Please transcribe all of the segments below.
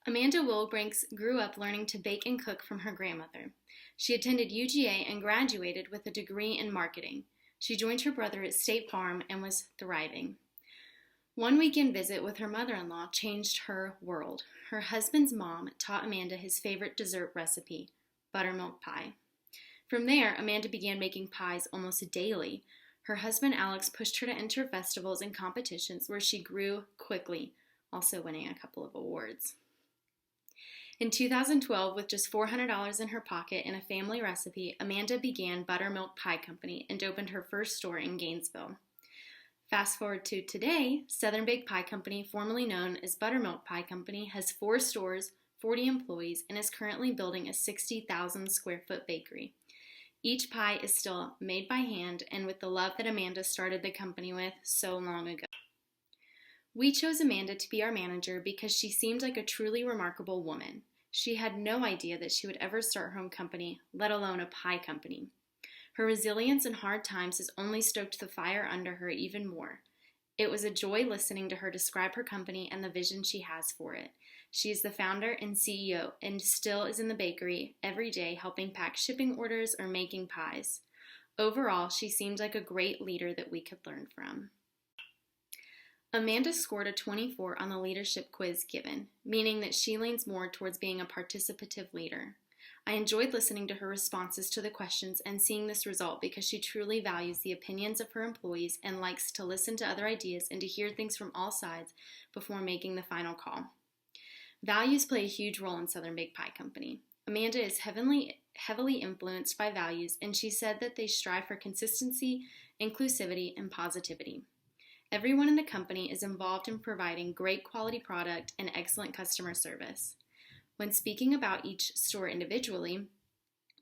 Amanda Wilbranks grew up learning to bake and cook from her grandmother. She attended UGA and graduated with a degree in marketing. She joined her brother at State Farm and was thriving. One weekend visit with her mother-in-law changed her world. Her husband's mom taught Amanda his favorite dessert recipe, buttermilk pie. From there, Amanda began making pies almost daily. Her husband Alex pushed her to enter festivals and competitions where she grew quickly, also winning a couple of awards. In 2012, with just $400 in her pocket and a family recipe, Amanda began Buttermilk Pie Company and opened her first store in Gainesville. Fast forward to today, Southern Baked Pie Company, formerly known as Buttermilk Pie Company, has 4 stores, 40 employees, and is currently building a 60,000 square foot bakery. Each pie is still made by hand and with the love that Amanda started the company with so long ago. We chose Amanda to be our manager because she seemed like a truly remarkable woman. She had no idea that she would ever start her own company, let alone a pie company. Her resilience in hard times has only stoked the fire under her even more. It was a joy listening to her describe her company and the vision she has for it. She is the founder and CEO and still is in the bakery every day helping pack shipping orders or making pies. Overall, she seemed like a great leader that we could learn from. Amanda scored a 24 on the leadership quiz given, meaning that she leans more towards being a participative leader. I enjoyed listening to her responses to the questions and seeing this result because she truly values the opinions of her employees and likes to listen to other ideas and to hear things from all sides before making the final call. Values play a huge role in Southern Baked Pie Company. Amanda is heavily influenced by values, and she said that they strive for consistency, inclusivity, and positivity. Everyone in the company is involved in providing great quality product and excellent customer service. When speaking about each store individually,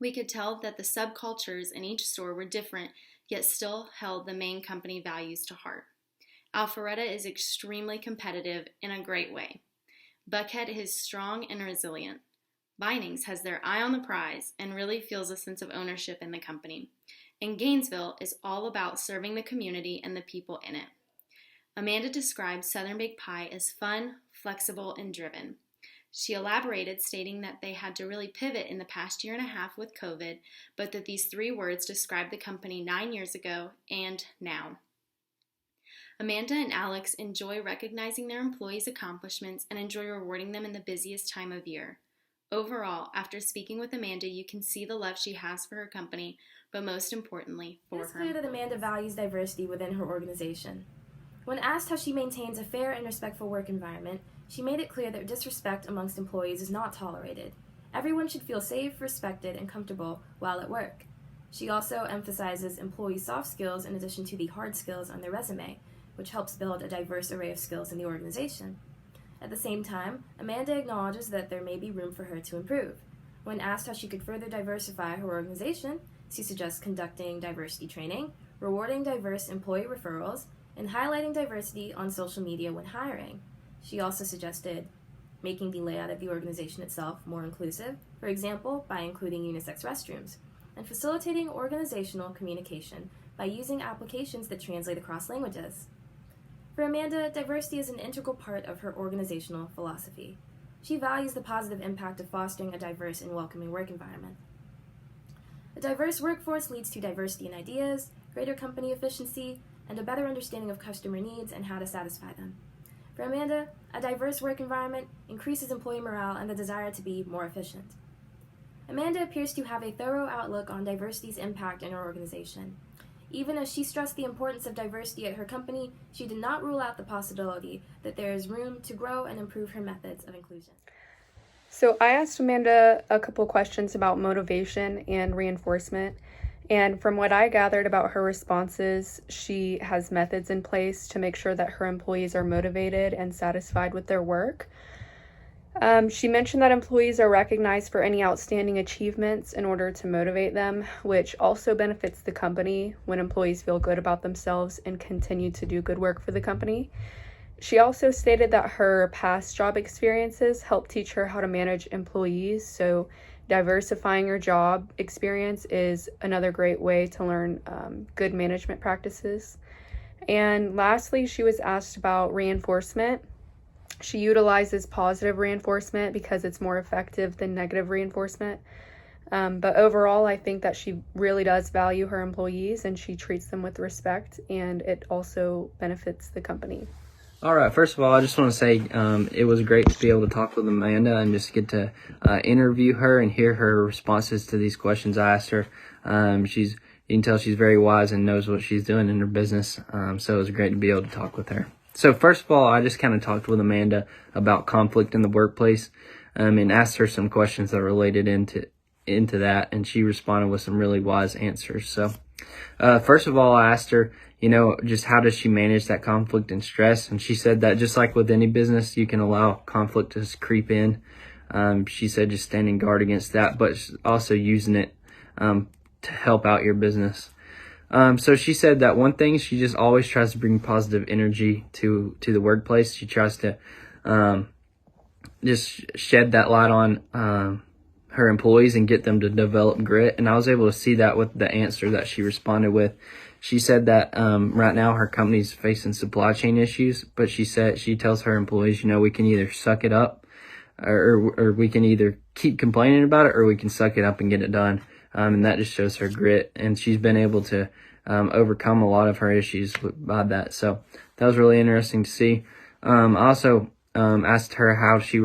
we could tell that the subcultures in each store were different, yet still held the main company values to heart. Alpharetta is extremely competitive in a great way. Buckhead is strong and resilient. Vinings has their eye on the prize and really feels a sense of ownership in the company. And Gainesville is all about serving the community and the people in it. Amanda described Southern Baked Pie as fun, flexible, and driven. She elaborated, stating that they had to really pivot in the past year and a half with COVID, but that these 3 words describe the company 9 years ago and now. Amanda and Alex enjoy recognizing their employees' accomplishments and enjoy rewarding them in the busiest time of year. Overall, after speaking with Amanda, you can see the love she has for her company, but most importantly, for her. It is clear that Amanda values diversity within her organization. When asked how she maintains a fair and respectful work environment, she made it clear that disrespect amongst employees is not tolerated. Everyone should feel safe, respected, and comfortable while at work. She also emphasizes employee soft skills in addition to the hard skills on their resume, which helps build a diverse array of skills in the organization. At the same time, Amanda acknowledges that there may be room for her to improve. When asked how she could further diversify her organization, she suggests conducting diversity training, rewarding diverse employee referrals, and highlighting diversity on social media when hiring. She also suggested making the layout of the organization itself more inclusive, for example, by including unisex restrooms, and facilitating organizational communication by using applications that translate across languages. For Amanda, diversity is an integral part of her organizational philosophy. She values the positive impact of fostering a diverse and welcoming work environment. A diverse workforce leads to diversity in ideas, greater company efficiency, and a better understanding of customer needs and how to satisfy them. For Amanda, a diverse work environment increases employee morale and the desire to be more efficient. Amanda appears to have a thorough outlook on diversity's impact in her organization. Even as she stressed the importance of diversity at her company, she did not rule out the possibility that there is room to grow and improve her methods of inclusion. So I asked Amanda a couple questions about motivation and reinforcement. And from what I gathered about her responses, she has methods in place to make sure that her employees are motivated and satisfied with their work. She mentioned that employees are recognized for any outstanding achievements in order to motivate them, which also benefits the company when employees feel good about themselves and continue to do good work for the company. She also stated that her past job experiences help teach her how to manage employees, so diversifying your job experience is another great way to learn good management practices. And lastly, she was asked about reinforcement. She utilizes positive reinforcement because it's more effective than negative reinforcement. But overall, I think that she really does value her employees and she treats them with respect, and it also benefits the company. All right. First of all, I just want to say it was great to be able to talk with Amanda and just get to interview her and hear her responses to these questions I asked her. You can tell she's very wise and knows what she's doing in her business. So it was great to be able to talk with her. So first of all, I just kind of talked with Amanda about conflict in the workplace and asked her some questions that related into that, and she responded with some really wise answers. So first of all, I asked her, just how does she manage that conflict and stress? And she said that just like with any business, you can allow conflict to creep in. She said just standing guard against that, but also using it to help out your business. So she said that one thing, she just always tries to bring positive energy to the workplace. She tries to just shed that light on her employees and get them to develop grit. And I was able to see that with the answer that she responded with. She said that right now her company's facing supply chain issues, but she tells her employees, we can either suck it up or we can either keep complaining about it or we can suck it up and get it done. And that just shows her grit, and she's been able to overcome a lot of her issues by that. So that was really interesting to see. I also asked her how she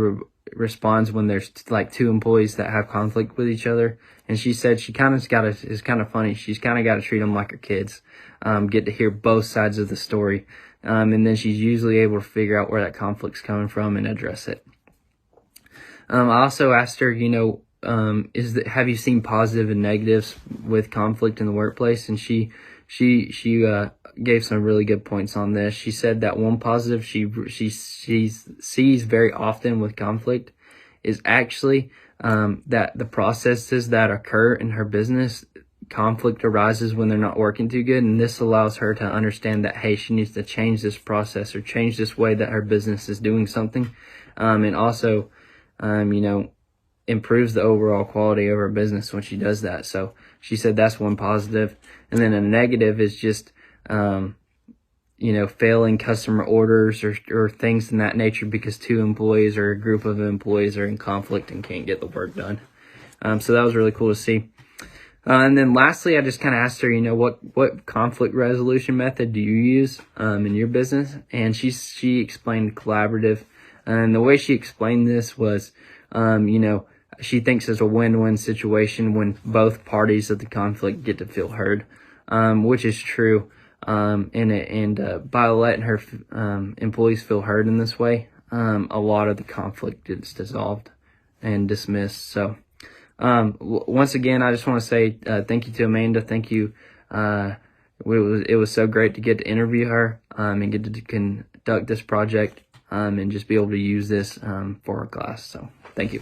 responds when there's like two employees that have conflict with each other, and she said she kind of it's kind of funny. She's kind of got to treat them like her kids, get to hear both sides of the story, and then she's usually able to figure out where that conflict's coming from and address it. I also asked her, have you seen positive and negatives with conflict in the workplace? And she gave some really good points on this. She said that one positive she sees very often with conflict is actually that the processes that occur in her business, conflict arises when they're not working too good, and this allows her to understand that, hey, she needs to change this process or change this way that her business is doing something, and also improves the overall quality of her business when she does that. So she said that's one positive. And then a negative is just, failing customer orders or things in that nature because two employees or a group of employees are in conflict and can't get the work done. So that was really cool to see. And then lastly, I just kind of asked her, what conflict resolution method do you use in your business? And she explained collaborative. And the way she explained this was, she thinks it's a win-win situation when both parties of the conflict get to feel heard, which is true. And by letting her employees feel heard in this way, a lot of the conflict gets dissolved and dismissed. So once again, I just want to say thank you to Amanda. Thank you. It was so great to get to interview her and get to conduct this project and just be able to use this for our class. So thank you.